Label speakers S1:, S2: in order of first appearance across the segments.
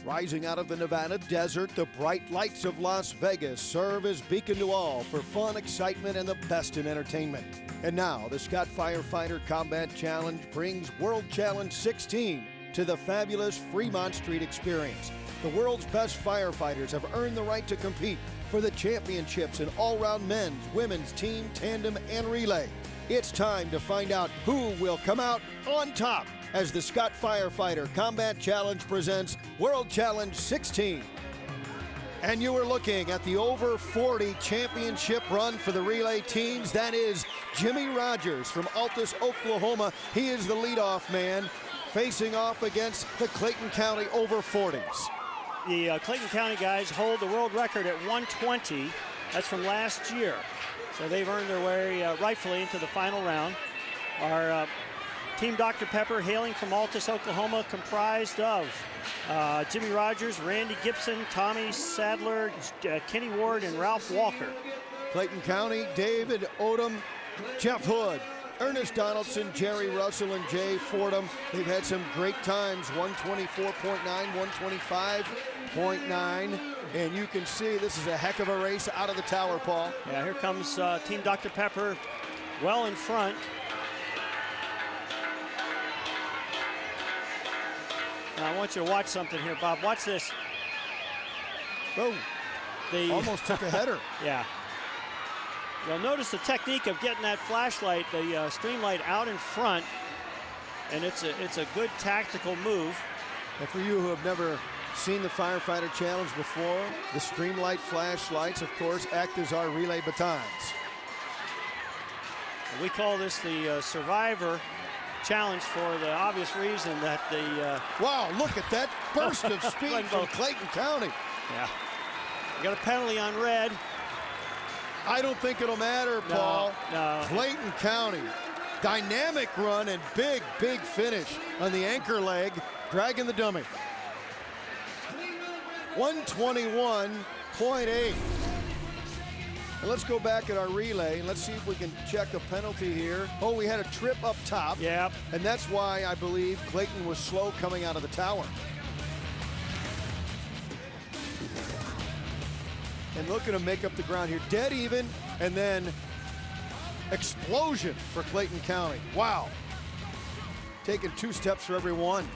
S1: Rising out of the Nevada desert, the bright lights of Las Vegas serve as beacon to all for fun, excitement, and the best in entertainment. And now, the Scott Firefighter Combat Challenge brings World Challenge 16 to the fabulous Fremont Street Experience. The world's best firefighters have earned the right to compete for the championships in all-round men's, women's, team, tandem, and relay. It's time to find out who will come out on top as the Scott Firefighter Combat Challenge presents World Challenge 16. And you are looking at the over 40 championship run for the relay teams. That is Jimmy Rogers from Altus, Oklahoma. He is the leadoff man facing off against the Clayton County over 40s.
S2: The Clayton County guys hold the world record at 120. That's from last year. So they've earned their way rightfully into the final round. Our Team Dr. Pepper, hailing from Altus, Oklahoma, comprised of Jimmy Rogers, Randy Gibson, Tommy Sadler, Kenny Ward, and Ralph Walker.
S1: Clayton County, David Odom, Jeff Hood, Ernest Donaldson, Jerry Russell, and Jay Fordham. They've had some great times, 124.9, 125.9. And you can see this is a heck of a race out of the tower, Paul.
S2: Yeah, here comes Team Dr. Pepper well in front. Now, I want you to watch something here, Bob. Watch this.
S1: Oh, almost took a header.
S2: Yeah. You'll notice the technique of getting that flashlight, the stream light out in front, and it's a good tactical move.
S1: And for you who have never seen the Firefighter Challenge before, the Streamlight flashlights, of course, act as our relay batons.
S2: We call this the Survivor Challenge for the obvious reason that the...
S1: Wow, look at that burst of speed from Clayton County.
S2: Yeah. We got a penalty on red.
S1: I don't think it'll matter, Paul.
S2: No.
S1: Clayton County, dynamic run and big, big finish on the anchor leg, dragging the dummy. 121.8. Let's go back at our relay and let's see if we can check a penalty here. Oh, we had a trip up top.
S2: Yep.
S1: And that's why I believe Clayton was slow coming out of the tower. And looking to make up the ground here. Dead even, and then explosion for Clayton County. Wow. Taking 2 steps for every one.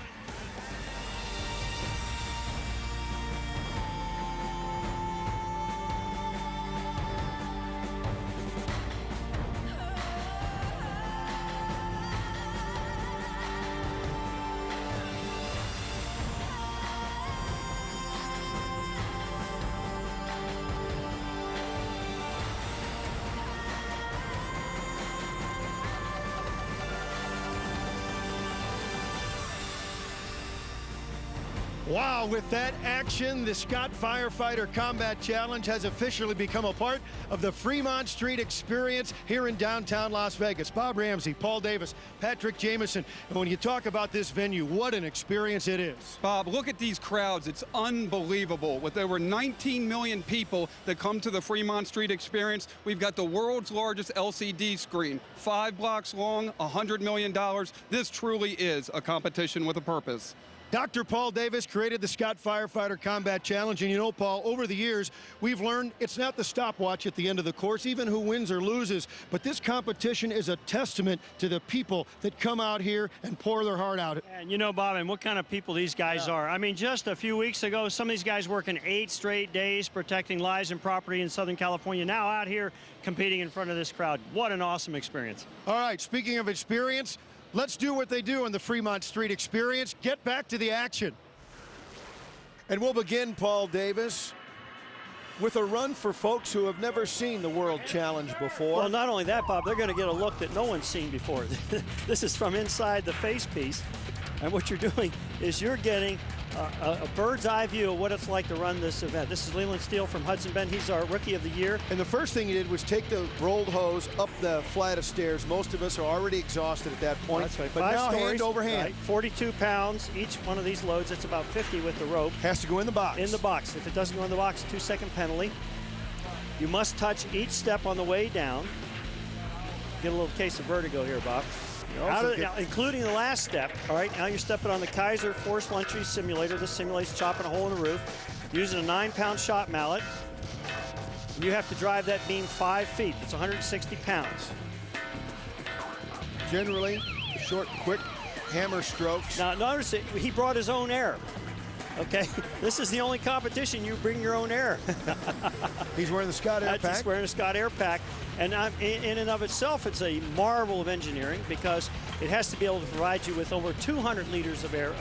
S1: Wow, with that action, the Scott Firefighter Combat Challenge has officially become a part of the Fremont Street Experience here in downtown Las Vegas. Bob Ramsey, Paul Davis, Patrick Jamison. And when you talk about this venue, what an experience it is.
S3: Bob, look at these crowds. It's unbelievable. With over 19 million people that come to the Fremont Street Experience, we've got the world's largest LCD screen, 5 blocks long, $100 million. This truly is a competition with a purpose.
S1: Dr. Paul Davis created the Scott Firefighter Combat Challenge, and you know, Paul, over the years, we've learned it's not the stopwatch at the end of the course, even who wins or loses, but this competition is a testament to the people that come out here and pour their heart out.
S2: And you know, Bob, and what kind of people these guys are. I mean, just a few weeks ago, some of these guys working 8 straight days protecting lives and property in Southern California, now out here competing in front of this crowd. What an awesome experience.
S1: All right, speaking of experience, let's do what they do in the Fremont Street Experience. Get back to the action. And we'll begin, Paul Davis, with a run for folks who have never seen the World Challenge before.
S2: Well, not only that, Bob, they're going to get a look that no one's seen before. This is from inside the face piece. And what you're doing is you're getting a bird's eye view of what it's like to run this event. This is Leland Steele from Hudson Bend. He's our Rookie of the Year.
S1: And the first thing he did was take the rolled hose up the flight of stairs. Most of us are already exhausted at that point.
S2: That's right.
S1: But
S2: 5
S1: now
S2: stories,
S1: hand over hand.
S2: Right, 42 pounds each one of these loads. It's about 50 with the rope.
S1: Has to go in the box.
S2: In the box. If it doesn't go in the box, 2-second penalty. You must touch each step on the way down. Get a little case of vertigo here, Bob. Including the last step. All right, now you're stepping on the Kaiser Force Entry Simulator. This simulates chopping a hole in the roof using a 9-pound shot mallet. And you have to drive that beam 5 feet. It's 160 pounds.
S1: Generally, short, quick hammer strokes.
S2: Now, notice it, he brought his own air. Okay, this is the only competition you bring your own air.
S1: He's wearing the Scott Air Pack.
S2: He's wearing a Scott Air Pack. And in and of itself, it's a marvel of engineering because it has to be able to provide you with over 200 liters of air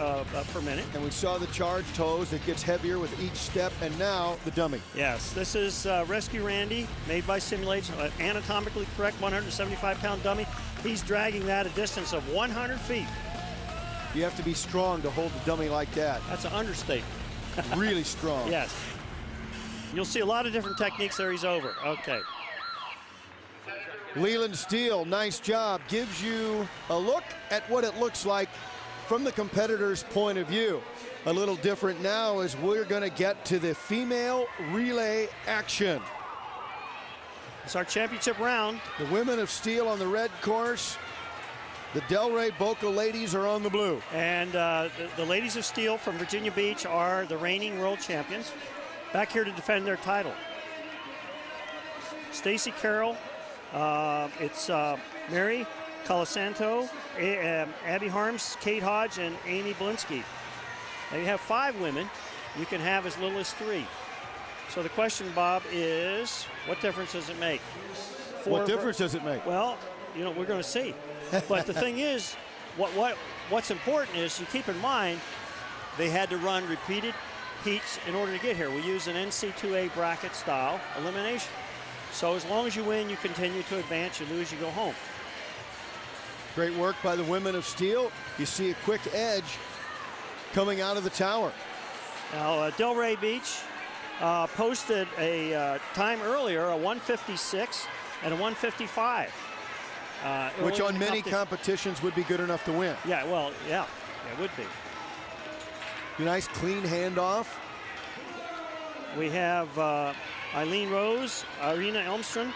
S2: per minute.
S1: And we saw the charged hose that gets heavier with each step, and now the dummy.
S2: Yes, this is Rescue Randy, made by Simulation, an anatomically correct 175-pound dummy. He's dragging that a distance of 100 feet.
S1: You have to be strong to hold the dummy like that.
S2: That's an understatement.
S1: Really strong.
S2: Yes. You'll see a lot of different techniques there. He's over. Okay.
S1: Leland Steele, nice job. Gives you a look at what it looks like from the competitor's point of view. A little different now as we're going to get to the female relay action.
S2: It's our championship round.
S1: The women of Steel on the red course. The Delray Boca ladies are on the blue.
S2: And the ladies of Steel from Virginia Beach are the reigning world champions, back here to defend their title. Stacy Carroll, it's Mary Colasanto, Abby Harms, Kate Hodge, and Amy Blinsky. Now you have 5 women. You can have as little as 3. So the question, Bob, is what difference does it make?
S1: What difference does it make?
S2: Well, you know, we're going to see. But the thing is, what's important is you keep in mind they had to run repeated heats in order to get here. We use an NC2A bracket style elimination. So as long as you win, you continue to advance. You lose, you go home.
S1: Great work by the women of Steel. You see a quick edge coming out of the tower.
S2: Now, Delray Beach posted a time earlier, a 156 and a 155.
S1: Which on many competitions would be good enough to win.
S2: Yeah, well, yeah, it would be.
S1: Nice clean handoff.
S2: We have Eileen Rose, Irina Elmström,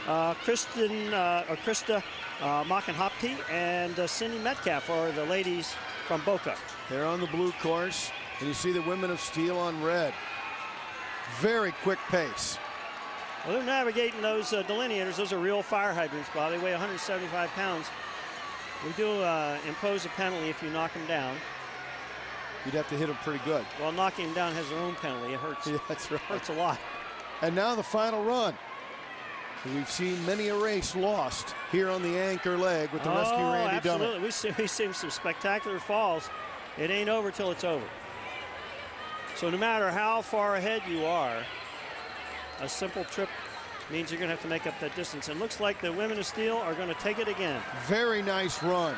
S2: Krista Makenhopti, and Cindy Metcalf are the ladies from Boca.
S1: They're on the blue course, and you see the women of Steel on red. Very quick pace.
S2: Well, they're navigating those delineators. Those are real fire hydrants, Bob. They weigh 175 pounds. We do impose a penalty if you knock them down.
S1: You'd have to hit them pretty good.
S2: Well, knocking them down has their own penalty. It hurts.
S1: Yeah, that's right.
S2: Hurts a lot.
S1: And now the final run. We've seen many a race lost here on the anchor leg with the Rescue Randy dummy.
S2: Absolutely. We've seen some spectacular falls. It ain't over till it's over. So no matter how far ahead you are, a simple trip means you're going to have to make up that distance. And looks like the women of Steel are going to take it again.
S1: Very nice run.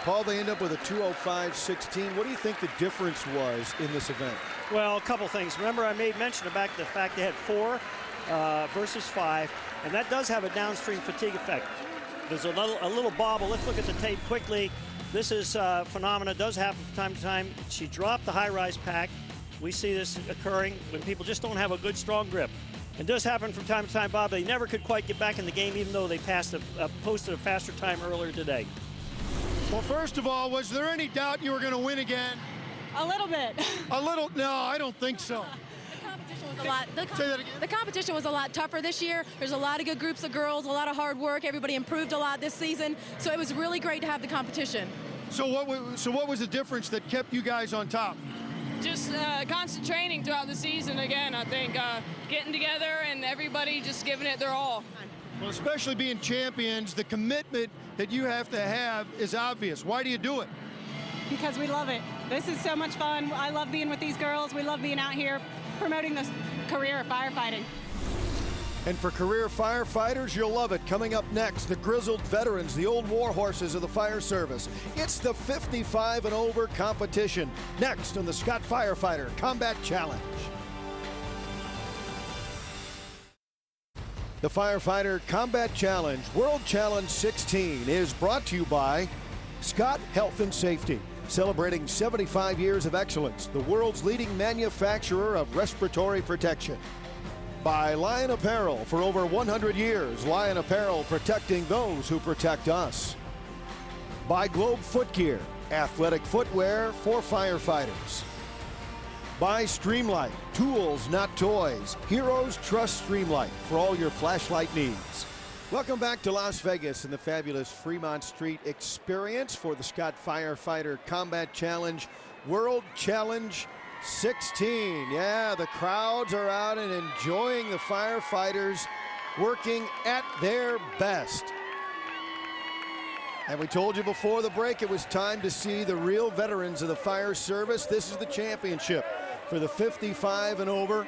S1: Paul, they end up with a 2:05.16. What do you think the difference was in this event?
S2: Well, a couple things. Remember, I made mention about the fact they had 4 versus 5, and that does have a downstream fatigue effect. There's a little bobble. Let's look at the tape quickly. This is phenomena does happen from time to time. She dropped the high-rise pack. We see this occurring when people just don't have a good, strong grip. It does happen from time to time, Bob. They never could quite get back in the game, even though they posted a faster time earlier today.
S1: Well, first of all, was there any doubt you were going to win again?
S4: A little bit.
S1: A little? No, I don't think so.
S4: The competition was a lot.
S1: Say that again.
S4: The competition was a lot tougher this year. There's a lot of good groups of girls, a lot of hard work. Everybody improved a lot this season, so it was really great to have the competition.
S1: So what was the difference that kept you guys on top?
S5: Just constant training throughout the season again, I think. Getting together and everybody just giving it their all.
S1: Well, especially being champions, the commitment that you have to have is obvious. Why do you do it?
S6: Because we love it. This is so much fun. I love being with these girls. We love being out here promoting this career of firefighting.
S1: And for career firefighters, you'll love it. Coming up next, the grizzled veterans, the old war horses of the fire service. It's the 55 and over competition. Next on the Scott Firefighter Combat Challenge. The Firefighter Combat Challenge World Challenge 16 is brought to you by Scott Health and Safety, celebrating 75 years of excellence, the world's leading manufacturer of respiratory protection. By Lion Apparel, for over 100 years, Lion Apparel protecting those who protect us. By Globe Footgear, athletic footwear for firefighters. By Streamlight, tools not toys. Heroes trust Streamlight for all your flashlight needs. Welcome back to Las Vegas and the fabulous Fremont Street experience for the Scott Firefighter Combat Challenge World Challenge 16. Yeah, the crowds are out and enjoying the firefighters working at their best. And we told you before the break it was time to see the real veterans of the fire service. This is the championship for the 55 and over.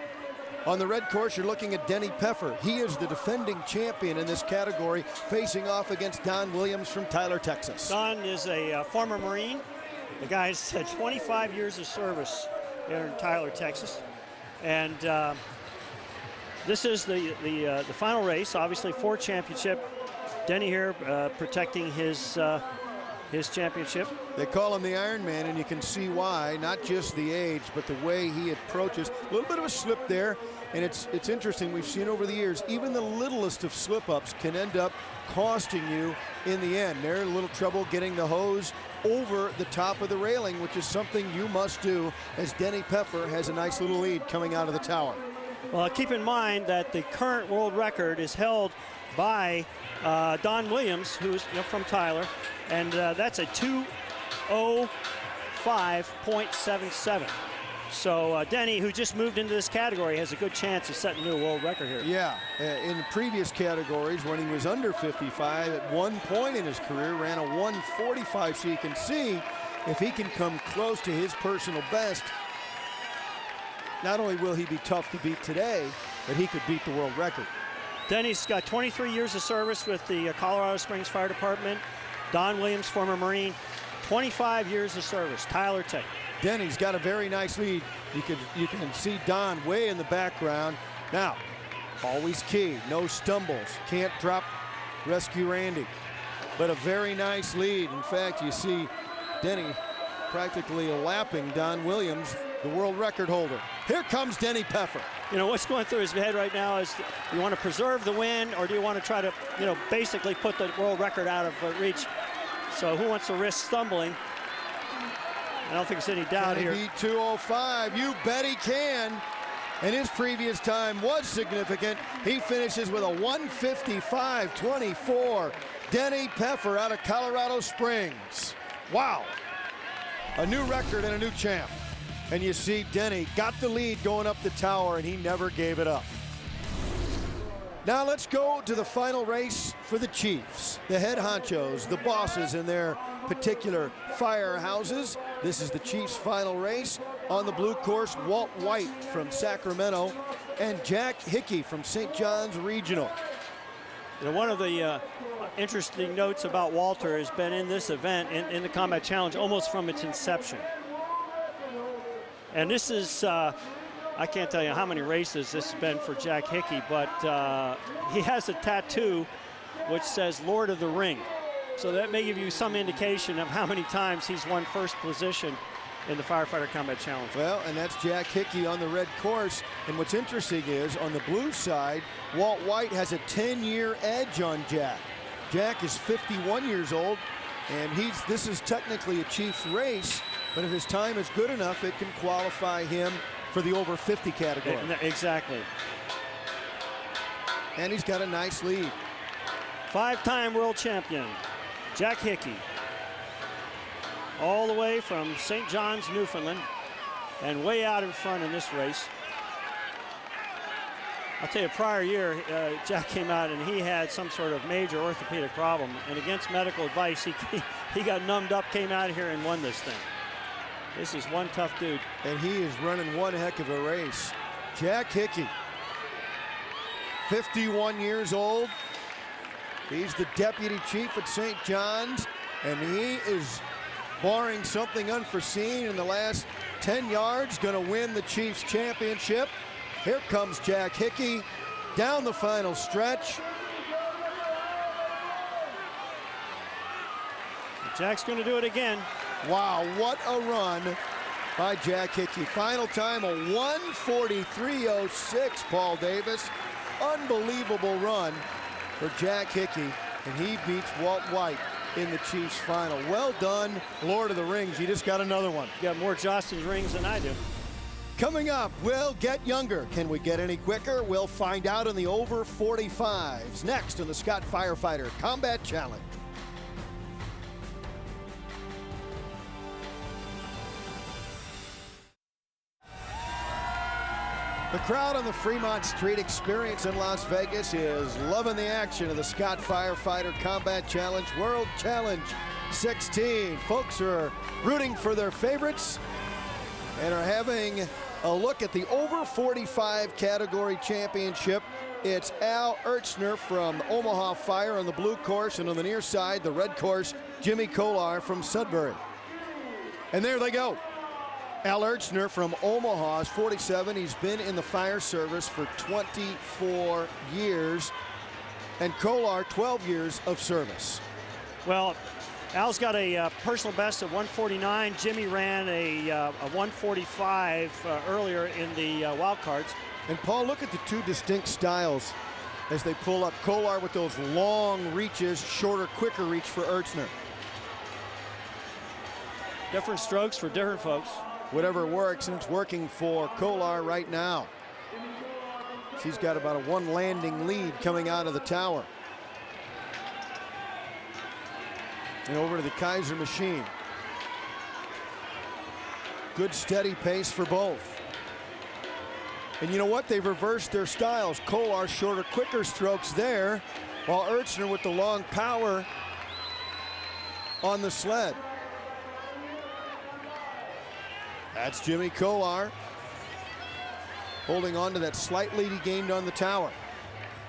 S1: On the red course, you're looking at Denny Peffer. He is the defending champion in this category, facing off against Don Williams from Tyler, Texas.
S2: Don is a former Marine. The guy's had 25 years of service there in Tyler, Texas. And this is the final race, obviously for championship. Denny here protecting his championship.
S1: They call him the Iron Man, and you can see why. Not just the age, but the way he approaches. A little bit of a slip there, and it's interesting. We've seen over the years, even the littlest of slip-ups can end up costing you in the end. They're in a little trouble getting the hose over the top of the railing, which is something you must do, as Denny Peffer has a nice little lead coming out of the tower.
S2: Well, keep in mind that the current world record is held by Don Williams, who's from Tyler, and that's a 2:05.77. So Denny, who just moved into this category, has a good chance of setting a new world record here.
S1: Yeah, in the previous categories, when he was under 55, at one point in his career, ran a 1:45. So you can see if he can come close to his personal best, not only will he be tough to beat today, but he could beat the world record.
S2: Denny's got 23 years of service with the Colorado Springs Fire Department. Don Williams, former Marine, 25 years of service. Tyler, Texas.
S1: Denny's got a very nice lead. You can see Don way in the background. Now, always key, no stumbles. Can't drop rescue Randy. But a very nice lead. In fact, you see Denny practically lapping Don Williams, the world record holder. Here comes Denny Peffer.
S2: What's going through his head right now is, you want to preserve the win, or do you want to try to, basically put the world record out of reach? So who wants to risk stumbling? I don't think there's any doubt here.
S1: Beat 2:05. You bet he can. And his previous time was significant. He finishes with a 1:55.24. Denny Peffer out of Colorado Springs. Wow. A new record and a new champ. And you see Denny got the lead going up the tower, and he never gave it up. Now let's go to the final race for the Chiefs, the head honchos, the bosses in their particular firehouses. This is the Chiefs' final race. On the blue course, Walt White from Sacramento and Jack Hickey from St. John's Regional.
S2: One of the interesting notes about Walter has been in this event, in the Combat Challenge, almost from its inception. And this is, I can't tell you how many races this has been for Jack Hickey, but he has a tattoo which says Lord of the Ring. So that may give you some indication of how many times he's won first position in the Firefighter Combat Challenge.
S1: Well, and that's Jack Hickey on the red course. And what's interesting is, on the blue side, Walt White has a 10-year edge on Jack. Jack is 51 years old, and this is technically a Chiefs race, but if his time is good enough, it can qualify him for the over 50 category.
S2: Exactly.
S1: And he's got a nice lead.
S2: Five-time world champion, Jack Hickey. All the way from St. John's, Newfoundland, and way out in front in this race. I'll tell you, prior year, Jack came out and he had some sort of major orthopedic problem, and against medical advice, he got numbed up, came out here and won this thing. This is one tough dude.
S1: And he is running one heck of a race. Jack Hickey, 51 years old. He's the deputy chief at St. John's, and he is, barring something unforeseen in the last 10 yards, going to win the Chiefs championship. Here comes Jack Hickey down the final stretch.
S2: Jack's going to do it again.
S1: Wow, what a run by Jack Hickey. Final time, a 1:43.06, Paul Davis. Unbelievable run for Jack Hickey, and he beats Walt White in the Chiefs final. Well done, Lord of the Rings. You just got another one.
S2: You got more Jostens rings than I do.
S1: Coming up, we'll get younger. Can we get any quicker? We'll find out in the over 45s. Next on the Scott Firefighter Combat Challenge. The crowd on the Fremont Street Experience in Las Vegas is loving the action of the Scott Firefighter Combat Challenge World Challenge 16. Folks are rooting for their favorites and are having a look at the over 45 category championship. It's Al Ertzner from Omaha Fire on the blue course, and on the near side, the red course, Jimmy Kolar from Sudbury. And there they go. Al Ertzner from Omaha is 47. He's been in the fire service for 24 years. And Kolar, 12 years of service.
S2: Well, Al's got a personal best of 149. Jimmy ran a 145 earlier in the wild cards.
S1: And Paul, look at the two distinct styles as they pull up. Kolar with those long reaches, shorter, quicker reach for Ertzner.
S2: Different strokes for different folks.
S1: Whatever works, and it's working for Kolar right now. She's got about a one landing lead coming out of the tower. And over to the Kaiser machine. Good steady pace for both. And you know what? They've reversed their styles. Kolar shorter, quicker strokes there, while Ertzner with the long power on the sled. That's Jimmy Kolar holding on to that slight lead he gained on the tower.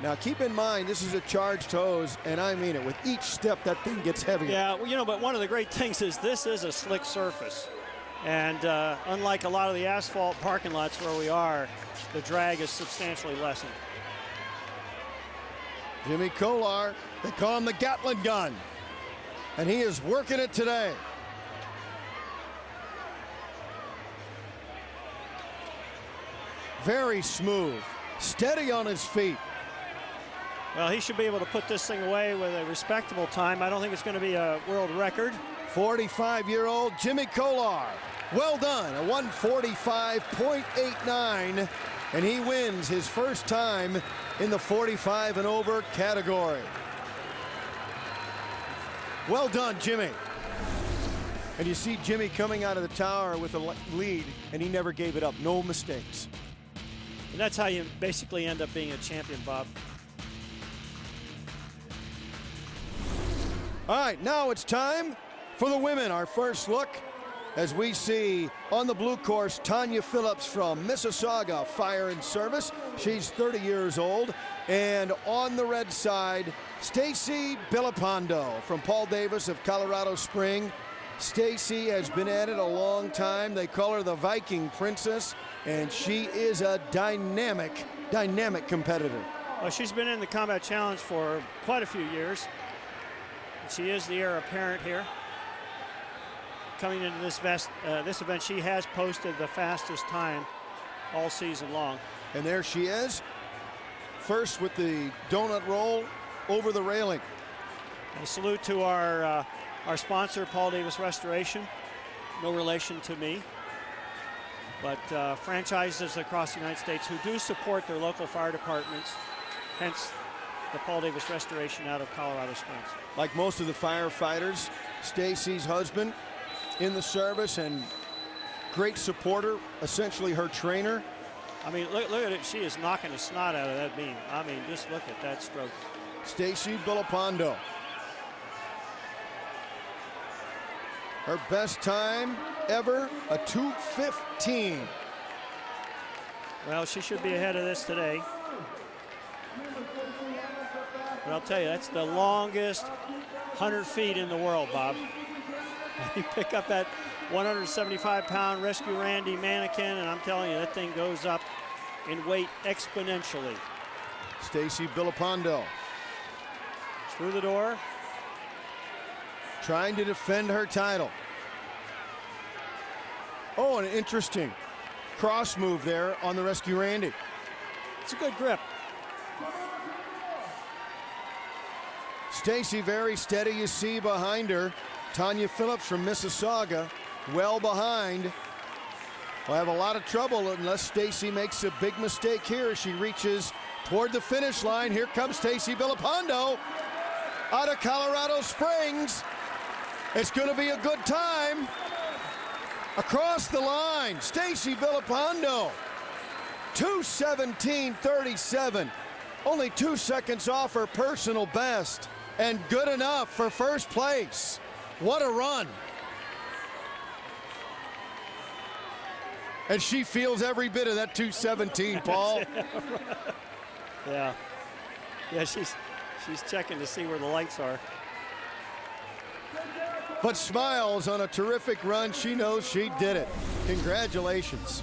S1: Now keep in mind, this is a charged hose, and I mean it. With each step, that thing gets heavier.
S2: Yeah, well, you know, but one of the great things is this is a slick surface. And unlike a lot of the asphalt parking lots where we are, the drag is substantially lessened.
S1: Jimmy Kolar, they call him the Gatling gun. And he is working it today. Very smooth, steady on his feet.
S2: Well, he should be able to put this thing away with a respectable time. I don't think it's going to be a world record.
S1: 45-year-old Jimmy Kolar. Well done, a 145.89, and he wins his first time in the 45 and over category. Well done, Jimmy. And you see Jimmy coming out of the tower with a lead, and he never gave it up, no mistakes.
S2: And that's how you basically end up being a champion, Bob.
S1: All right, now it's time for the women. Our first look as we see on the blue course, Tanya Phillips from Mississauga Fire and Service. She's 30 years old. And on the red side, Stacy Bilipondo from Paul Davis of Colorado Spring. Stacy has been at it a long time. They call her the Viking Princess, and she is a dynamic competitor.
S2: Well, she's been in the Combat Challenge for quite a few years. She is the heir apparent here. Coming into this event, she has posted the fastest time all season long.
S1: And there she is, first with the donut roll over the railing.
S2: A salute to our sponsor, Paul Davis Restoration. No relation to me, but franchises across the United States who do support their local fire departments, hence the Paul Davis Restoration out of Colorado Springs.
S1: Like most of the firefighters, Stacy's husband in the service and great supporter, essentially her trainer.
S2: I mean, look at it. She is knocking the snot out of that beam. I mean, just look at that stroke.
S1: Stacy Bilipondo. Her best time ever, a 2:15.
S2: Well, she should be ahead of this today. But I'll tell you, that's the longest 100 feet in the world, Bob. You pick up that 175-pound Rescue Randy mannequin, and I'm telling you, that thing goes up in weight exponentially.
S1: Stacy Bilipondo.
S2: Through the door.
S1: Trying to defend her title. Oh, an interesting cross move there on the Rescue Randy.
S2: It's a good grip.
S1: Stacy very steady, you see behind her. Tanya Phillips from Mississauga, well behind. Will have a lot of trouble unless Stacy makes a big mistake here. She reaches toward the finish line. Here comes Stacy Villapando out of Colorado Springs. It's going to be a good time. Across the line, Stacy Villapando, 2:17.37. Only 2 seconds off her personal best, and good enough for first place. What a run. And she feels every bit of that 2:17, Paul.
S2: Yeah. Yeah, she's checking to see where the lights are.
S1: But smiles on a terrific run. She knows she did it. Congratulations.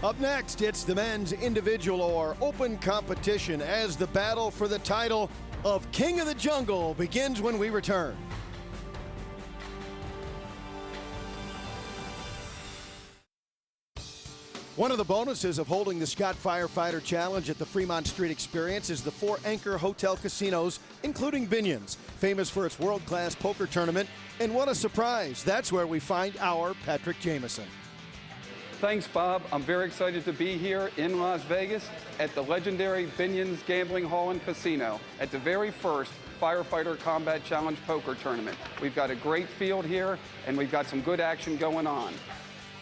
S1: Up next, it's the men's individual or open competition as the battle for the title of King of the Jungle begins when we return. One of the bonuses of holding the Scott Firefighter Challenge at the Fremont Street Experience is the 4 anchor hotel casinos, including Binion's, famous for its world-class poker tournament. And what a surprise, that's where we find our Patrick Jameson.
S3: Thanks, Bob. I'm very excited to be here in Las Vegas at the legendary Binion's Gambling Hall and Casino at the very first Firefighter Combat Challenge Poker Tournament. We've got a great field here, and we've got some good action going on.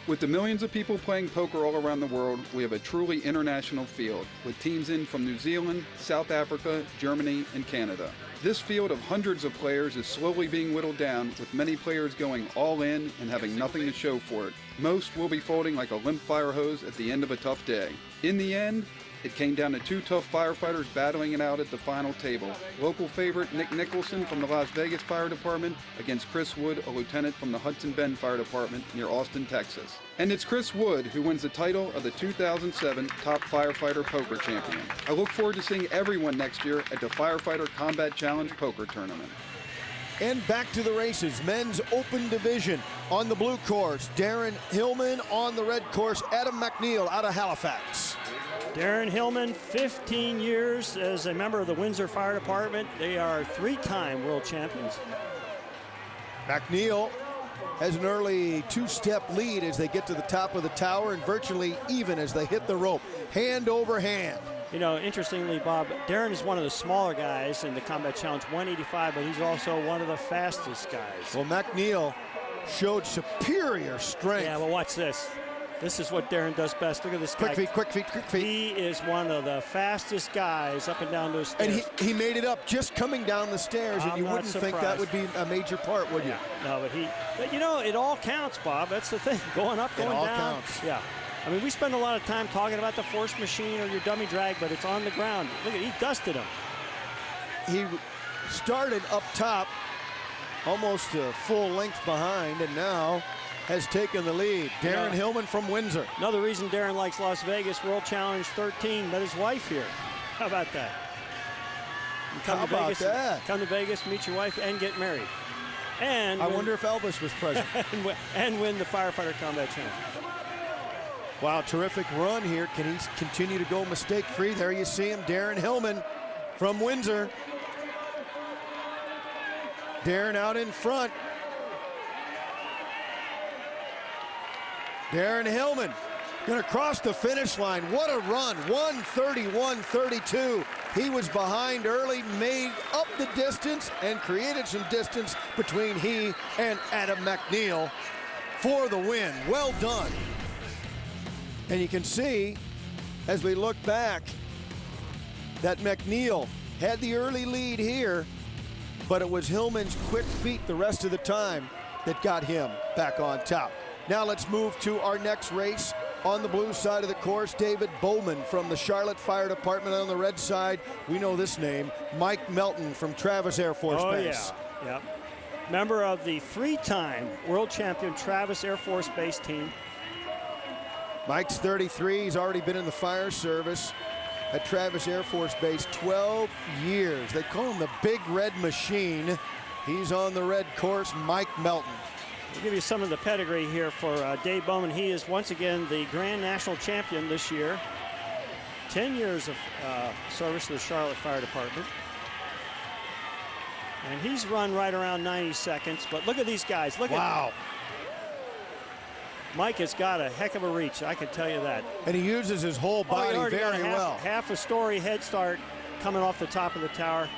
S3: With the millions of people playing poker all around the world, we have a truly international field, with teams in from New Zealand, South Africa, Germany, and Canada. This field of hundreds of players is slowly being whittled down, with many players going all in and having nothing to show for it. Most will be folding like a limp fire hose at the end of a tough day. In the end, it came down to 2 tough firefighters battling it out at the final table. Local favorite Nick Nicholson from the Las Vegas Fire Department against Chris Wood, a lieutenant from the Hudson Bend Fire Department near Austin, Texas. And it's Chris Wood who wins the title of the 2007 Top Firefighter Poker Champion. I look forward to seeing everyone next year at the Firefighter Combat Challenge Poker Tournament.
S1: And back to the races, men's open division. On the blue course, Darren Hillman. On the red course, Adam McNeil out of Halifax.
S2: Darren Hillman, 15 years as a member of the Windsor Fire Department. They are 3-time world champions.
S1: McNeil has an early 2-step lead as they get to the top of the tower, and virtually even as they hit the rope, hand over hand.
S2: You know, interestingly, Bob, Darren is one of the smaller guys in the Combat Challenge, 185, but he's also one of the fastest guys.
S1: Well, McNeil showed superior strength.
S2: Yeah, well, watch this. This is what Darren does best. Look at this guy.
S1: Quick feet, quick feet, quick feet.
S2: He is one of the fastest guys up and down those stairs.
S1: And he made it up just coming down the stairs, and you wouldn't think that would be a major part, would you?
S2: No, but you know, it all counts, Bob. That's the thing. Going up, going down.
S1: It all counts.
S2: Yeah. I mean, we spend a lot of time talking about the force machine or your dummy drag, but it's on the ground. Look at, he dusted him.
S1: He started up top, almost a full length behind, and now has taken the lead. Darren Hillman from Windsor.
S2: Another reason Darren likes Las Vegas, World Challenge 13, met his wife here. How about that?
S1: How about that?
S2: Come to Vegas, meet your wife, and get married. And
S1: I wonder if Elvis was present.
S2: and win the Firefighter Combat Challenge.
S1: Wow, terrific run here. Can he continue to go mistake-free? There you see him, Darren Hillman from Windsor. Darren out in front. Darren Hillman gonna cross the finish line. What a run, 1:31.32. He was behind early, made up the distance, and created some distance between he and Adam McNeil for the win. Well done. And you can see, as we look back, that McNeil had the early lead here, but it was Hillman's quick feet the rest of the time that got him back on top. Now let's move to our next race. On the blue side of the course, David Bowman from the Charlotte Fire Department. On the red side, we know this name, Mike Melton from Travis Air Force Base.
S2: Oh, yeah. Member of the 3-time world champion Travis Air Force Base team.
S1: Mike's 33. He's already been in the fire service at Travis Air Force Base 12 years. They call him the Big Red Machine. He's on the red course, Mike Melton.
S2: I'll give you some of the pedigree here for Dave Bowman. He is once again the Grand National Champion this year. 10 years of service to the Charlotte Fire Department. And he's run right around 90 seconds. But look at these guys. Look at Mike has got a heck of a reach, I can tell you that.
S1: And he uses his whole body very well.
S2: Half a story head start coming off the top of the tower.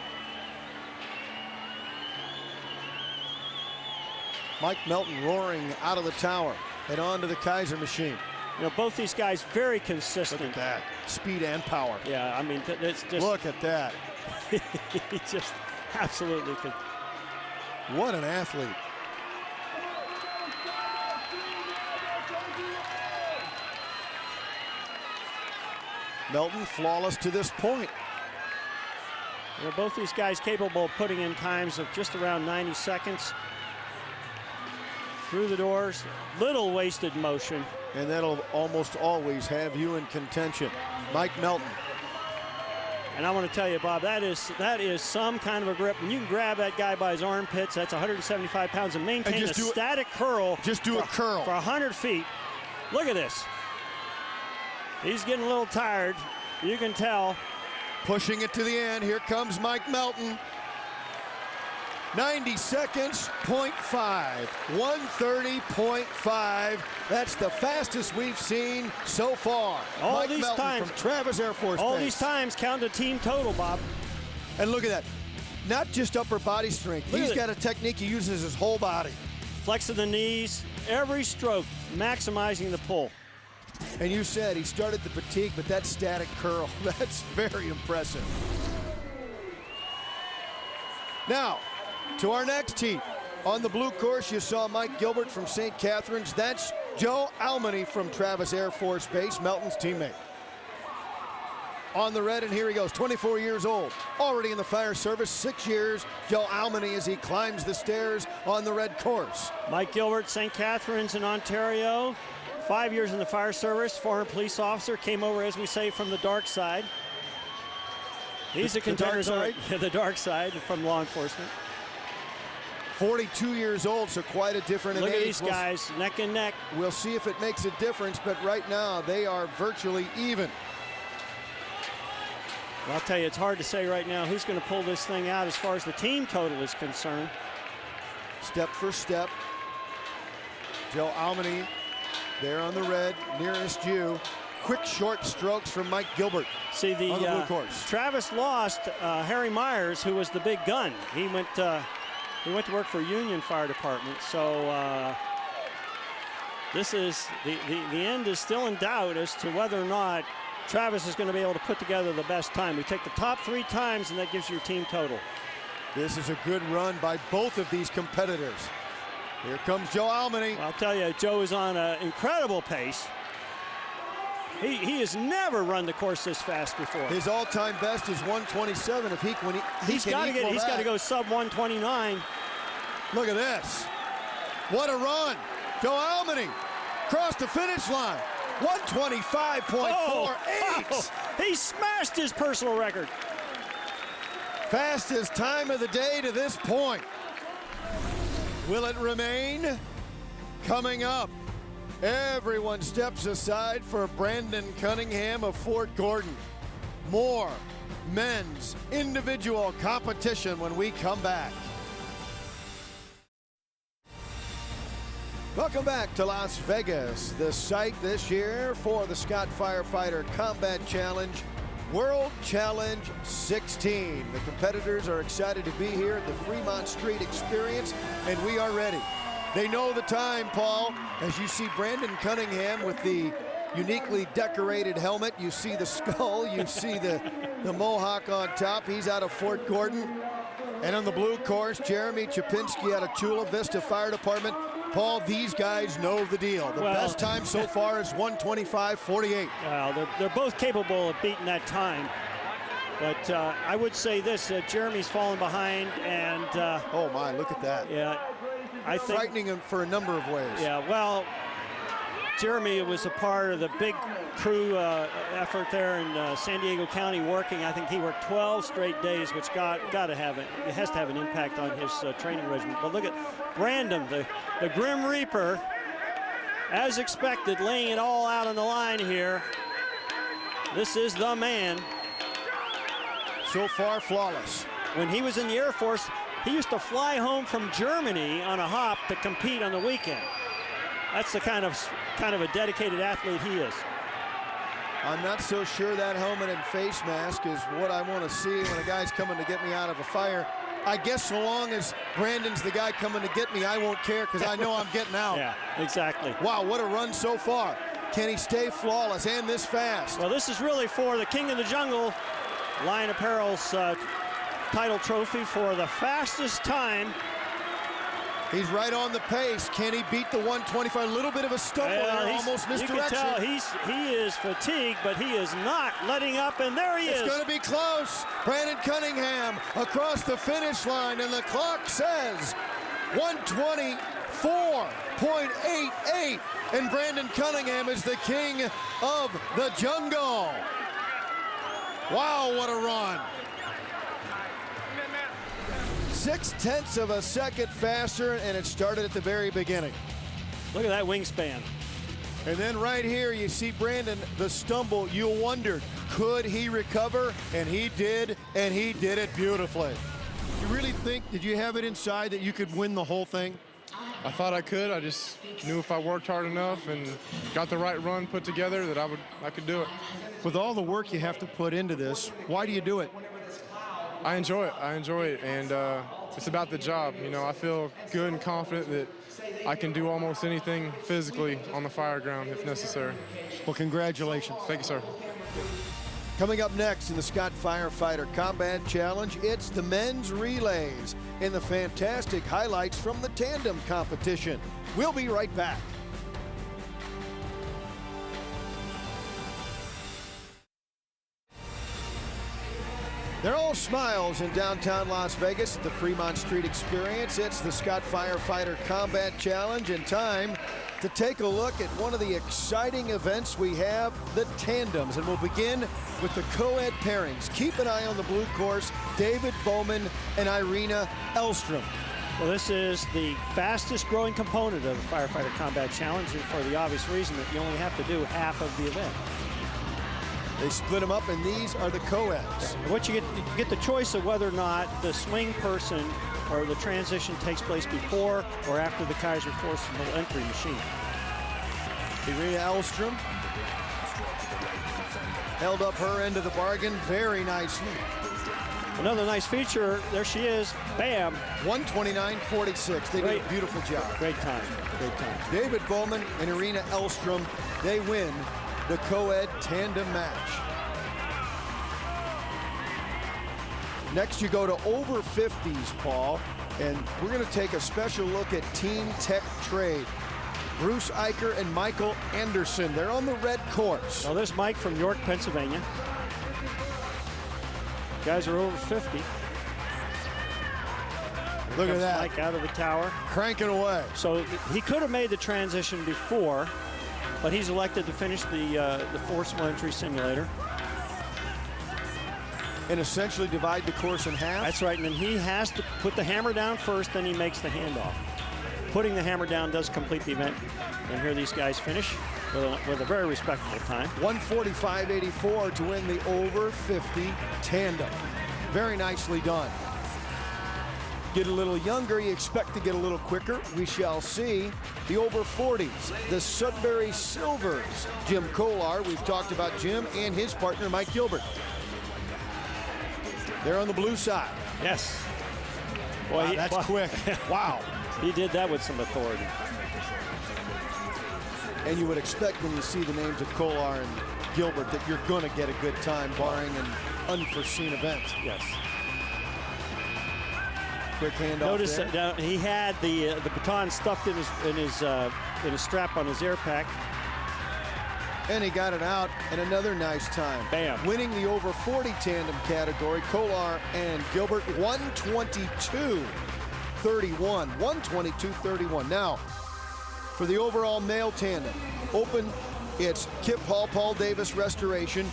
S1: Mike Melton roaring out of the tower and onto the Kaiser machine.
S2: You know, both these guys very consistent.
S1: Look at that. Speed and power.
S2: Yeah, I mean, it's just.
S1: Look at that.
S2: He just absolutely could.
S1: What an athlete. Melton flawless to this point.
S2: You know, both these guys capable of putting in times of just around 90 seconds. Through the doors, little wasted motion.
S1: And that'll almost always have you in contention. Mike Melton.
S2: And I want to tell you, Bob, that is some kind of a grip. When you can grab that guy by his armpits, that's 175 pounds, and maintain a static curl.
S1: Just do a curl.
S2: For 100 feet. Look at this. He's getting a little tired. You can tell.
S1: Pushing it to the end. Here comes Mike Melton. 90 seconds, 0.5. 130.5. That's the fastest we've seen so far.
S2: All
S1: Mike
S2: these
S1: Melton
S2: times
S1: from Travis Air Force
S2: All
S1: Base.
S2: these times count a team total, Bob.
S1: And look at that. Not just upper body strength. He's got a technique. He uses his whole body.
S2: Flexing the knees, every stroke, maximizing the pull.
S1: And you said he started the fatigue, but that static curl, that's very impressive. Now, to our next heat. On the blue course, you saw Mike Gilbert from St. Catharines. That's Joe Almany from Travis Air Force Base, Melton's teammate. On the red, and here he goes, 24 years old, already in the fire service, 6 years. Joe Almany as he climbs the stairs on the red course.
S2: Mike Gilbert, St. Catharines in Ontario, 5 years in the fire service, former police officer, came over, as we say, from the dark side. He's a contender, the dark side from law enforcement.
S1: 42 years old, so quite a different age.
S2: Look at these guys, neck and neck.
S1: We'll see if it makes a difference, but right now they are virtually even.
S2: Well, I'll tell you, it's hard to say right now who's going to pull this thing out as far as the team total is concerned.
S1: Step for step. Joe Almany there on the red, nearest you. Quick short strokes from Mike Gilbert.
S2: See, the
S1: blue course.
S2: Travis lost Harry Myers, who was the big gun. He went to work for Union Fire Department. So this is the end is still in doubt as to whether or not Travis is going to be able to put together the best time. We take the top 3 times, and that gives you your team total.
S1: This is a good run by both of these competitors. Here comes Joe Almany.
S2: Well, I'll tell you, Joe is on an incredible pace. He has never run the course this fast before.
S1: His all-time best is 127. If he's got
S2: to go sub 129.
S1: Look at this. What a run. Joe Almany crossed the finish line. 125.48.
S2: He smashed his personal record.
S1: Fastest time of the day to this point. Will it remain? Coming up. Everyone steps aside for Brandon Cunningham of Fort Gordon. More men's individual competition when we come back. Welcome back to Las Vegas, the site this year for the Scott Firefighter Combat Challenge, World Challenge 16. The competitors are excited to be here at the Fremont Street Experience, and we are ready. They know the time, Paul. As you see Brandon Cunningham with the uniquely decorated helmet, you see the skull, you see the mohawk on top. He's out of Fort Gordon. And on the blue course, Jeremy Chapinski out of Chula Vista Fire Department. Paul, these guys know the deal. The best time so far is 125.48.
S2: Well, they're both capable of beating that time. But I would say this, Jeremy's fallen behind, and...
S1: oh, my, look at that.
S2: Yeah, I think...
S1: Frightening him for a number of ways.
S2: Yeah, well, Jeremy was a part of the big crew effort there in San Diego County working. I think he worked 12 straight days, which it has to have an impact on his training regimen. But look at Brandon, the Grim Reaper, as expected, laying it all out on the line here. This is the man.
S1: So far, flawless.
S2: When he was in the Air Force, He used to fly home from Germany on a hop to compete on the weekend. That's the kind of a dedicated athlete he is.
S1: I'm not so sure that helmet and face mask is what I want to see when a guy's coming to get me out of a fire. I guess so long as Brandon's the guy coming to get me, I won't care because I know I'm getting out.
S2: Yeah, exactly.
S1: Wow, what a run so far. Can he stay flawless and this fast?
S2: Well, this is really for the King of the Jungle, Lion Apparel's title trophy for the fastest time.
S1: He's right on the pace. Can he beat the 125? A little bit of a stumble there, almost misdirection.
S2: You can tell he is fatigued, but he is not letting up, and there he is.
S1: It's going to be close. Brandon Cunningham across the finish line, and the clock says 124.88, and Brandon Cunningham is the king of the jungle. Wow, what a run. 0.6 of a second faster, and it started at the very beginning.
S2: Look at that wingspan.
S1: And then right here, you see Brandon, the stumble. You wondered, could he recover? And he did it beautifully. You really think, did you have it inside that you could win the whole thing?
S7: I thought I could. I just knew if I worked hard enough and got the right run put together that I could do it.
S1: With all the work you have to put into this, why do you do it?
S7: I enjoy it. And it's about the job. You know, I feel good and confident that I can do almost anything physically on the fire ground if necessary.
S1: Well, congratulations.
S7: Thank you, sir.
S1: Coming up next in the Scott Firefighter Combat Challenge, it's the men's relays and the fantastic highlights from the tandem competition. We'll be right back. They're all smiles in downtown Las Vegas at the Fremont Street Experience. It's the Scott Firefighter Combat Challenge, and time to take a look at one of the exciting events we have, the tandems. And we'll begin with the co-ed pairings. Keep an eye on the blue course, David Bowman and Irina Elstrom.
S2: Well, this is the fastest growing component of the Firefighter Combat Challenge, and for the obvious reason that you only have to do half of the event.
S1: They split them up, and these are the co-eds.
S2: What you get the choice of whether or not the swing person or the transition takes place before or after the Kaiser forcible entry machine.
S1: Irina Elstrom held up her end of the bargain very nicely.
S2: Another nice feature, there she is, bam.
S1: 129.46, they did a beautiful job.
S2: Great time, great time.
S1: David Bowman and Irina Elstrom, they win the co-ed tandem match. Next you go to over 50s, Paul, and we're going to take a special look at Team Tech Trade. Bruce Eicher and Michael Anderson, they're on the red course.
S2: Well, there's Mike from York, Pennsylvania. Guys are over 50.
S1: Look at that.
S2: Mike out of the tower.
S1: Cranking away.
S2: So he could have made the transition before, but he's elected to finish the forcible entry simulator.
S1: And essentially divide the course in half?
S2: That's right, and then he has to put the hammer down first, then he makes the handoff. Putting the hammer down does complete the event. And here these guys finish with a very respectable time.
S1: 145.84 to win the over 50 tandem. Very nicely done. Get a little younger, you expect to get a little quicker. We shall see. The over 40s, the Sudbury Silvers. Jim Kolar, we've talked about Jim and his partner, Mike Gilbert. They're on the blue side.
S2: Yes.
S1: Boy, wow, that's quick. Wow.
S2: He did that with some authority.
S1: And you would expect when you see the names of Kolar and Gilbert that you're going to get a good time, barring an unforeseen event.
S2: Yes.
S1: Quick handoff.
S2: Notice that he had the baton stuffed in his strap on his air pack.
S1: And he got it out, and another nice time.
S2: Bam.
S1: Winning the over 40 tandem category, Kolar and Gilbert, 122.31. 122.31. Now, for the overall male tandem, open, it's Kip Hall, Paul Davis Restoration,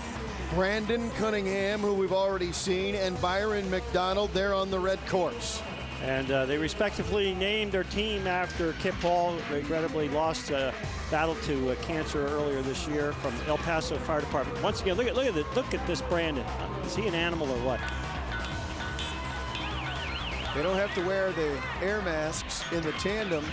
S1: Brandon Cunningham, who we've already seen, and Byron McDonald. They're on the red course.
S2: And they respectively named their team after Kip Hall, regrettably lost a battle to cancer earlier this year, from El Paso Fire Department. Once again, look at this Brandon. Is he an animal or what?
S1: They don't have to wear the air masks in the tandem.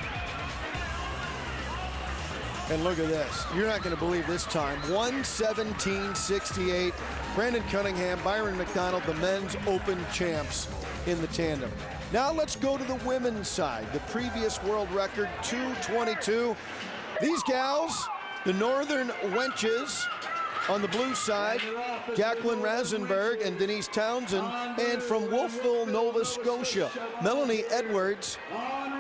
S1: And look at this. You're not going to believe this time. 1:17.68. Brandon Cunningham, Byron McDonald, the men's open champs in the tandem. Now let's go to the women's side. The previous world record, 2:22. These gals, the Northern Wenches, on the blue side, Jacqueline Rasenberg and Denise Townsend, and from Wolfville, Nova Scotia, Melanie Edwards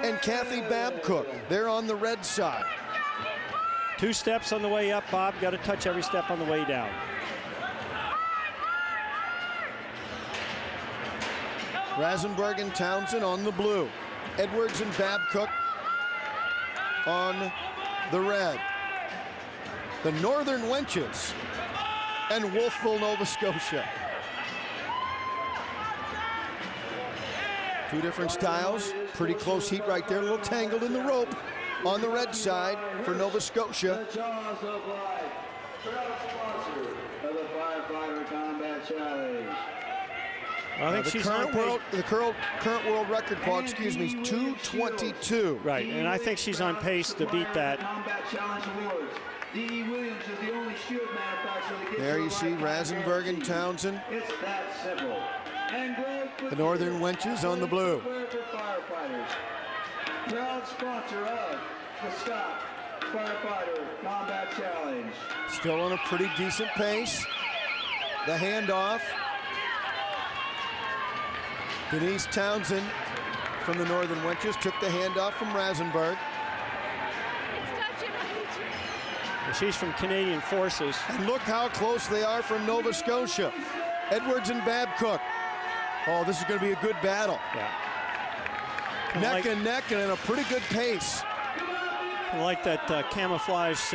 S1: and Kathy Babcock. They're on the red side.
S2: 2 steps on the way up, Bob. Got to touch every step on the way down.
S1: Rasenberg and Townsend on the blue. Edwards and Babcock on the red. The Northern Wenches and Wolfville, Nova Scotia. 2 different styles. Pretty close heat right there. A little tangled in the rope on the red side for Nova Scotia.
S8: The Jaws of Life, proud sponsor of the Firefighter Combat Challenge.
S2: I think she's on pace.
S1: The current world record, Paul, excuse me, is 2:22.
S2: Right, and I think she's on pace to beat that.
S8: Combat Challenge Awards. D.E. Williams is the only shield manufacturer that gets
S1: There you see Rasenberg and Townsend.
S8: It's that simple. And
S1: the Northern Wenches on the blue.
S8: Firefighters. Proud sponsor of the Scott Firefighter Combat Challenge.
S1: Still on a pretty decent pace. The handoff. Denise Townsend from the Northern Wenches took the handoff from Rasenberg.
S2: She's from Canadian Forces.
S1: And look how close they are from Nova Scotia. Edwards and Babcock. Oh, this is going to be a good battle.
S2: Yeah.
S1: Neck and neck and in a pretty good pace.
S2: I like that camouflage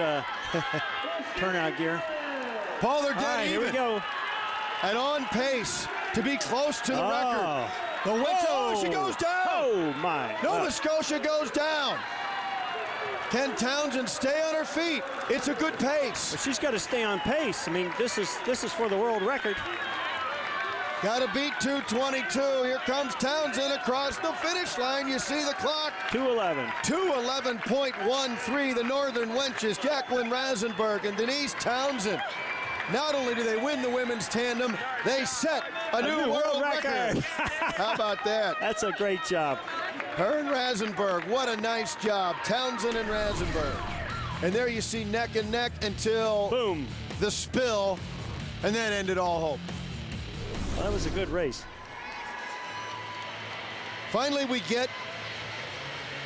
S2: turnout gear.
S1: Paul, they're dead even.
S2: Here we go.
S1: And on pace to be close to the record. The Wenches, oh, she goes down.
S2: Oh, my.
S1: Nova Scotia goes down. Can Townsend stay on her feet? It's a good pace.
S2: But she's got to stay on pace. I mean, this is for the world record.
S1: Got to beat 2:22. Here comes Townsend across the finish line. You see the clock.
S2: 2:11.
S1: 2:11.13. The Northern Wenches, Jacqueline Rasenberg and Denise Townsend. Not only do they win the women's tandem, they set a new world record. How about that?
S2: That's a great job.
S1: Her and Rasenberg, what a nice job. Townsend and Rasenberg. And there you see neck and neck until
S2: boom,
S1: the spill, and then ended all hope.
S2: Well, that was a good race.
S1: Finally, we get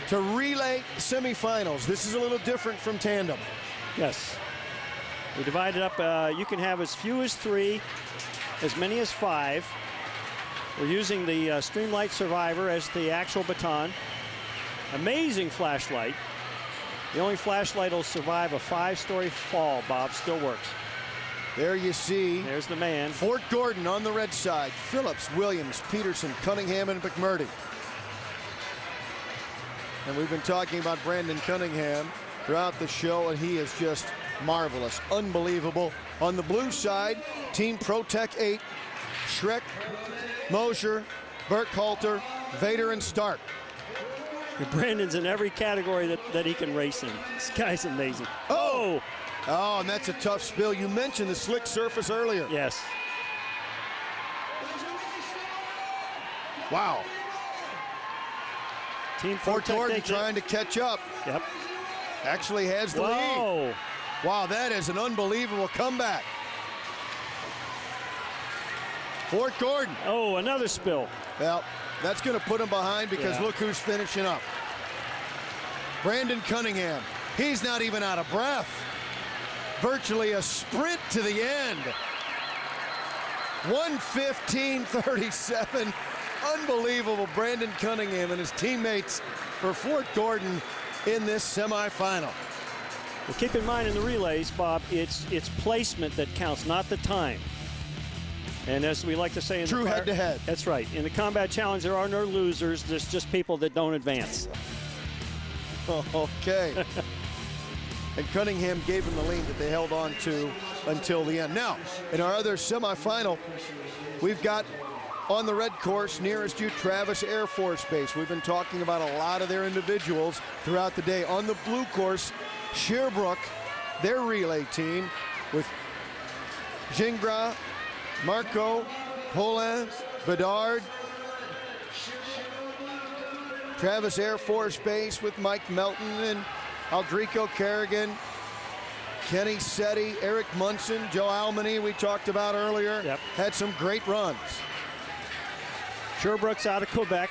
S1: to relay semifinals. This is a little different from tandem.
S2: Yes. We divide it up. You can have as few as 3, as many as 5. We're using the Streamlight Survivor as the actual baton. Amazing flashlight. The only flashlight will survive a 5-story fall, Bob. Still works.
S1: There you see.
S2: There's the man.
S1: Fort Gordon on the red side. Phillips, Williams, Peterson, Cunningham, and McMurdy. And we've been talking about Brandon Cunningham throughout the show, and he is just marvelous, unbelievable. On the blue side, Team ProTech 8, Schreck, Mosher, Burkhalter, Vader, and Stark.
S2: Brandon's in every category that he can race in. This guy's amazing.
S1: Oh, and that's a tough spill. You mentioned the slick surface earlier.
S2: Yes.
S1: Wow.
S2: Team
S1: Fort Gordon trying to catch up.
S2: Yep.
S1: Actually has the lead. Wow, that is an unbelievable comeback. Fort Gordon.
S2: Oh, another spill.
S1: Well, that's going to put him behind because look who's finishing up. Brandon Cunningham. He's not even out of breath. Virtually a sprint to the end. 1:15.37. Unbelievable. Brandon Cunningham and his teammates for Fort Gordon in this semifinal.
S2: Well, keep in mind in the relays, Bob, it's placement that counts, not the time. And as we like to say in
S1: true head-to-head.
S2: That's right. In the Combat Challenge, there are no losers. There's just people that don't advance.
S1: Okay. And Cunningham gave him the lead that they held on to until the end. Now, in our other semifinal, we've got On the red course nearest you, Travis Air Force Base. We've been talking about a lot of their individuals throughout the day. On the blue course, Sherbrooke, their relay team with Gingras, Marco, Paulin, Bedard. Travis Air Force Base with Mike Melton and Aldrico Kerrigan, Kenny Setti, Eric Munson, Joe Almany we talked about earlier.
S2: Yep.
S1: Had some great runs.
S2: Sherbrooke's out of Quebec.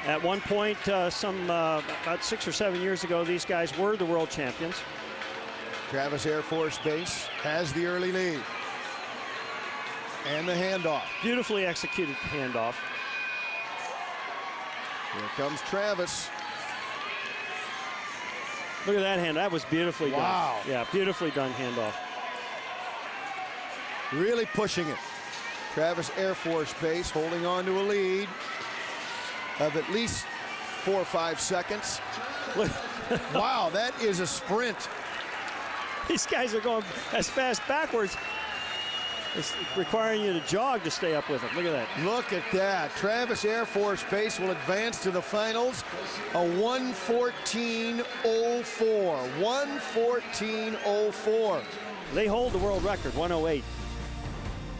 S2: At one point, about 6 or 7 years ago, these guys were the world champions.
S1: Travis Air Force Base has the early lead. And the handoff.
S2: Beautifully executed handoff.
S1: Here comes Travis.
S2: Look at that hand. That was beautifully done.
S1: Wow.
S2: Yeah, beautifully done handoff.
S1: Really pushing it. Travis Air Force Base holding on to a lead of at least 4 or 5 seconds. Wow, that is a sprint.
S2: These guys are going as fast backwards. It's requiring you to jog to stay up with them. Look at that.
S1: Look at that. Travis Air Force Base will advance to the finals. A 1:14.04. 1:14.04.
S2: They hold the world record, 1:08.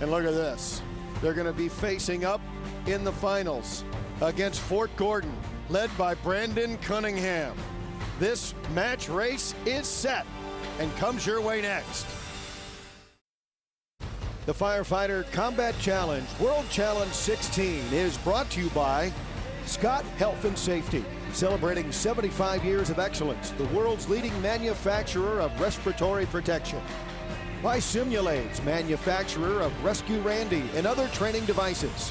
S1: And look at this. They're going to be facing up in the finals against Fort Gordon, led by Brandon Cunningham. This match race is set and comes your way next. The Firefighter Combat Challenge World Challenge 16 is brought to you by Scott Health and Safety, celebrating 75 years of excellence, the world's leading manufacturer of respiratory protection. By Simulades, manufacturer of Rescue Randy and other training devices.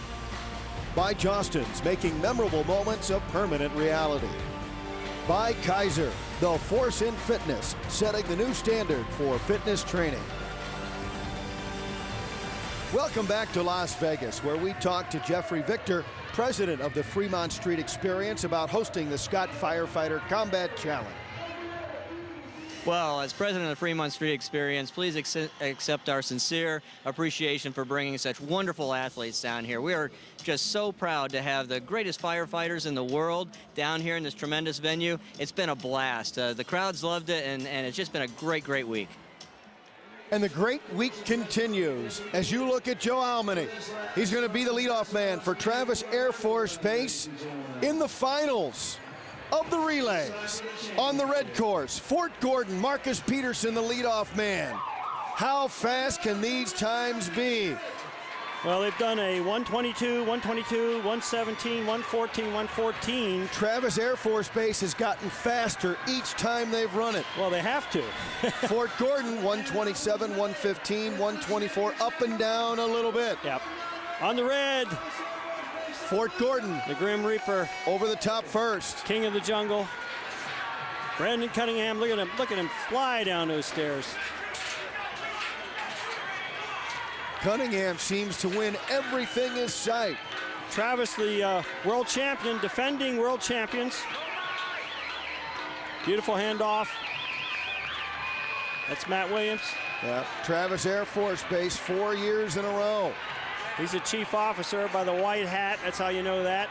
S1: By Jostens, making memorable moments a permanent reality. By Kaiser, the force in fitness, setting the new standard for fitness training. Welcome back to Las Vegas, where we talk to Jeffrey Victor, president of the Fremont Street Experience, about hosting the Scott Firefighter Combat Challenge.
S9: Well, as president of the Fremont Street Experience, please accept our sincere appreciation for bringing such wonderful athletes down here. We are just so proud to have the greatest firefighters in the world down here in this tremendous venue. It's been a blast. The crowds loved it, and it's just been a great, great week.
S1: And the great week continues as you look at Joe Almany. He's going to be the leadoff man for Travis Air Force Base in the finals of the relays. On the red course, Fort Gordon, Marcus Peterson, the leadoff man. How fast can these times be?
S2: Well, they've done a 1:22, 1:22, 1:17, 1:14, 1:14.
S1: Travis Air Force Base has gotten faster each time they've run it.
S2: Well, they have to.
S1: Fort Gordon, 1:27, 1:15, 1:24, up and down a little bit.
S2: Yep. On the red,
S1: Fort Gordon,
S2: the Grim Reaper,
S1: over the top first.
S2: King of the Jungle. Brandon Cunningham, look at him fly down those stairs.
S1: Cunningham seems to win everything in sight.
S2: Travis, the world champion, defending world champions. Beautiful handoff. That's Matt Williams.
S1: Yeah, Travis Air Force Base 4 years in a row.
S2: He's a chief officer by the white hat. That's how you know that.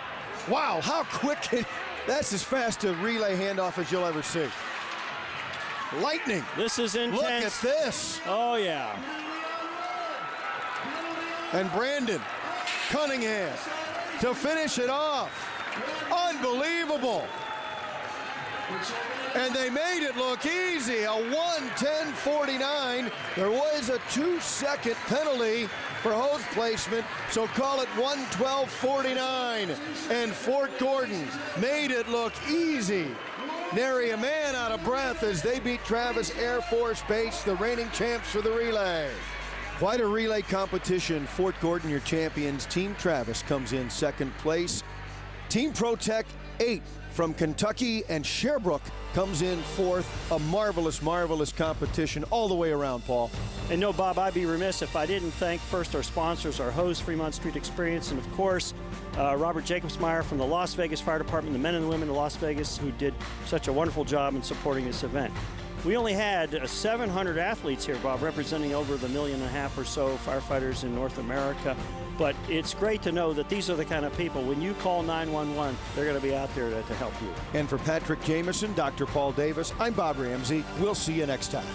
S1: Wow, how quick. That's as fast a relay handoff as you'll ever see. Lightning.
S2: This is intense.
S1: Look at this.
S2: Oh, yeah.
S1: And Brandon Cunningham to finish it off. Unbelievable. And they made it look easy, a 1:10.49. There was a 2-second penalty for hose placement, so call it 1:12.49. And Fort Gordon made it look easy. Nary a man out of breath as they beat Travis Air Force Base, the reigning champs for the relay. Quite a relay competition. Fort Gordon, your champions. Team Travis comes in second place. Team ProTech 8 from Kentucky and Sherbrooke comes in fourth. A marvelous, marvelous competition all the way around, Paul.
S2: And no, Bob, I'd be remiss if I didn't thank first our sponsors, our host, Fremont Street Experience, and of course, Robert Jacobsmeyer from the Las Vegas Fire Department, the men and the women of Las Vegas who did such a wonderful job in supporting this event. We only had 700 athletes here, Bob, representing over the 1.5 million or so firefighters in North America. But it's great to know that these are the kind of people, when you call 911, they're going to be out there to help you.
S1: And for Patrick Jameson, Dr. Paul Davis, I'm Bob Ramsey. We'll see you next time.